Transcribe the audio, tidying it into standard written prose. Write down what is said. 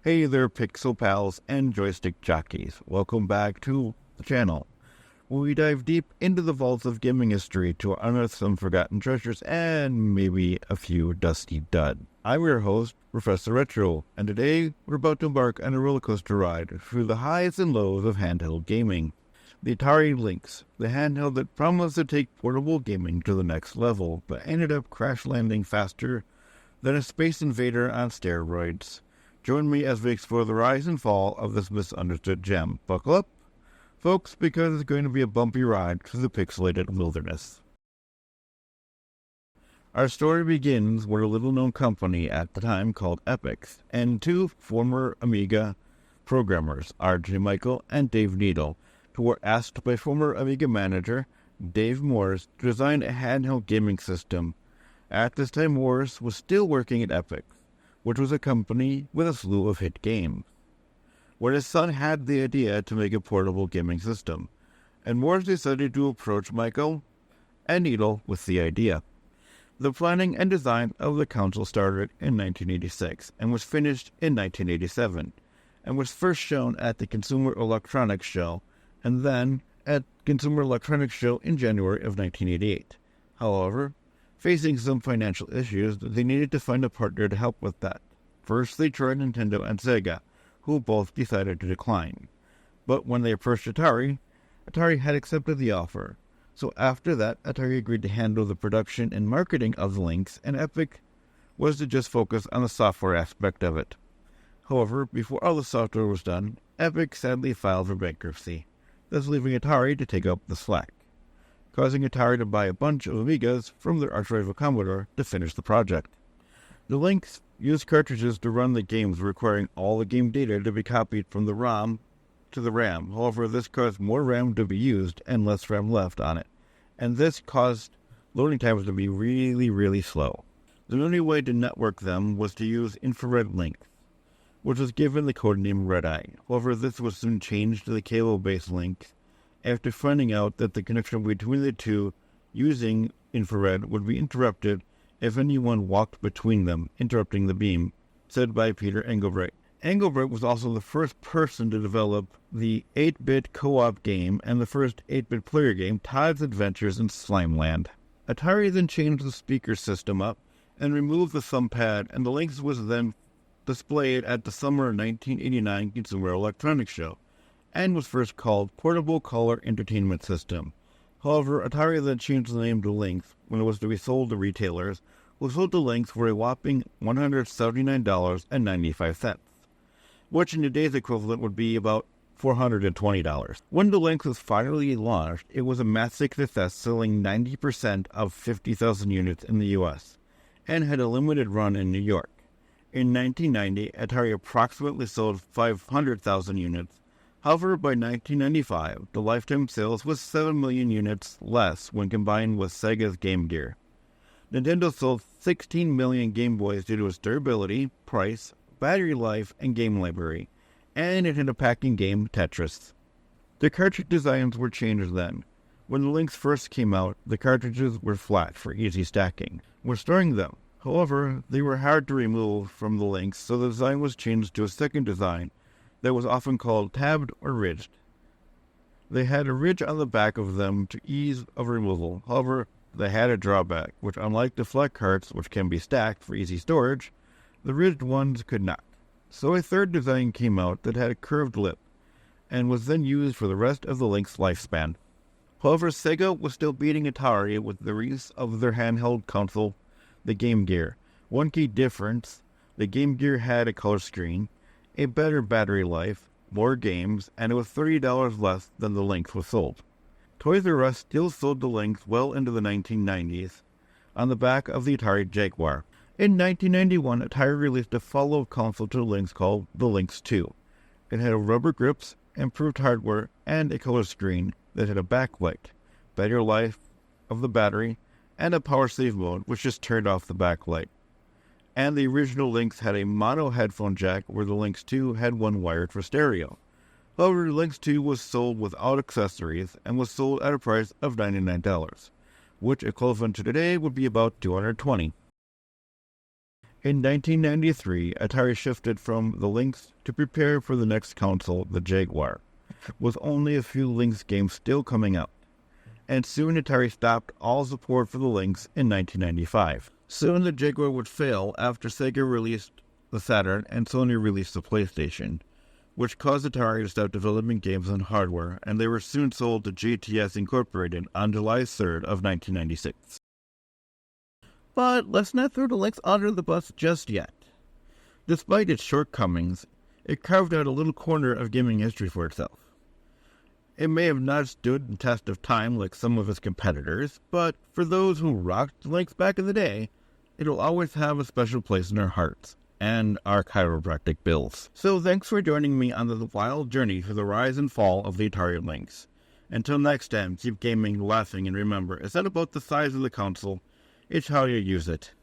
Hey there, Pixel Pals and Joystick Jockeys. Welcome back to the channel, where we dive deep into the vaults of gaming history to unearth some forgotten treasures and maybe a few dusty dud. I'm your host, Professor Retro, and today we're about to embark on a roller coaster ride through the highs and lows of handheld gaming. The Atari Lynx, the handheld that promised to take portable gaming to the next level, but ended up crash landing faster than a space invader on steroids. Join me as we explore the rise and fall of this misunderstood gem. Buckle up, folks, because it's going to be a bumpy ride through the pixelated wilderness. Our story begins with a little-known company at the time called Epix, and two former Amiga programmers, R.J. Michael and Dave Needle, who were asked by former Amiga manager Dave Morris to design a handheld gaming system. At this time, Morris was still working at Epix, which was a company with a slew of hit games, where his son had the idea to make a portable gaming system, and Morris decided to approach Michael and Needle with the idea. The planning and design of the console started in 1986 and was finished in 1987, and was first shown at the Consumer Electronics Show, and then at Consumer Electronics Show in January of 1988. However, facing some financial issues, they needed to find a partner to help with that. First, they tried Nintendo and Sega, who both decided to decline. But when they approached Atari, Atari had accepted the offer. So after that, Atari agreed to handle the production and marketing of the Lynx, and Epix was to just focus on the software aspect of it. However, before all the software was done, Epix sadly filed for bankruptcy, thus leaving Atari to take up the slack, causing Atari to buy a bunch of Amigas from their arch-rival Commodore to finish the project. The Lynx used cartridges to run the games, requiring all the game data to be copied from the ROM to the RAM. However, this caused more RAM to be used and less RAM left on it, and this caused loading times to be really slow. The only way to network them was to use infrared links, which was given the codename Red Eye. However, this was soon changed to the cable-based links, after finding out that the connection between the two using infrared would be interrupted if anyone walked between them, interrupting the beam, said by Peter Engelbrecht. Engelbrecht was also the first person to develop the 8-bit co-op game and the first 8-bit player game, Todd's Adventures in Slimeland. Atari then changed the speaker system up and removed the thumb pad, and the Lynx was then displayed at the summer 1989 Consumer Electronics Show, and was first called Portable Color Entertainment System. However, Atari then changed the name to Lynx when it was to be sold to retailers, who sold the Lynx for a whopping $179.95, which in today's equivalent would be about $420. When the Lynx was finally launched, it was a massive success, selling 90% of 50,000 units in the US, and had a limited run in New York. In 1990, Atari approximately sold 500,000 units. However, by 1995, the lifetime sales was 7 million units less when combined with Sega's Game Gear. Nintendo sold 16 million Game Boys due to its durability, price, battery life, and game library, and it had a packing game, Tetris. The cartridge designs were changed then. When the Lynx first came out, the cartridges were flat for easy stacking. We're storing them. However, they were hard to remove from the Lynx, so the design was changed to a second design that was often called tabbed or ridged. They had a ridge on the back of them to ease of removal. However, they had a drawback, which unlike the flat carts, which can be stacked for easy storage, the ridged ones could not. So a third design came out that had a curved lip, and was then used for the rest of the Lynx lifespan. However, Sega was still beating Atari with the release of their handheld console, the Game Gear. One key difference, the Game Gear had a color screen, a better battery life, more games, and it was $30 less than the Lynx was sold. Toys R Us still sold the Lynx well into the 1990s on the back of the Atari Jaguar. In 1991, Atari released a follow-up console to the Lynx called the Lynx 2. It had rubber grips, improved hardware, and a color screen that had a backlight, better life of the battery, and a power save mode which just turned off the backlight. And the original Lynx had a mono headphone jack, where the Lynx 2 had one wired for stereo. However, the Lynx 2 was sold without accessories and was sold at a price of $99, which equivalent to today would be about $220. In 1993, Atari shifted from the Lynx to prepare for the next console, the Jaguar, with only a few Lynx games still coming out. And soon Atari stopped all support for the Lynx in 1995. Soon the Jaguar would fail after Sega released the Saturn and Sony released the PlayStation, which caused Atari to stop developing games on hardware, and they were soon sold to GTS Incorporated on July 3rd of 1996. But let's not throw the Lynx under the bus just yet. Despite its shortcomings, it carved out a little corner of gaming history for itself. It may have not stood the test of time like some of its competitors, but for those who rocked the Lynx back in the day, it will always have a special place in our hearts and our chiropractic bills. So thanks for joining me on the wild journey through the rise and fall of the Atari Lynx. Until next time, keep gaming, laughing, and remember, it's not about the size of the console, it's how you use it.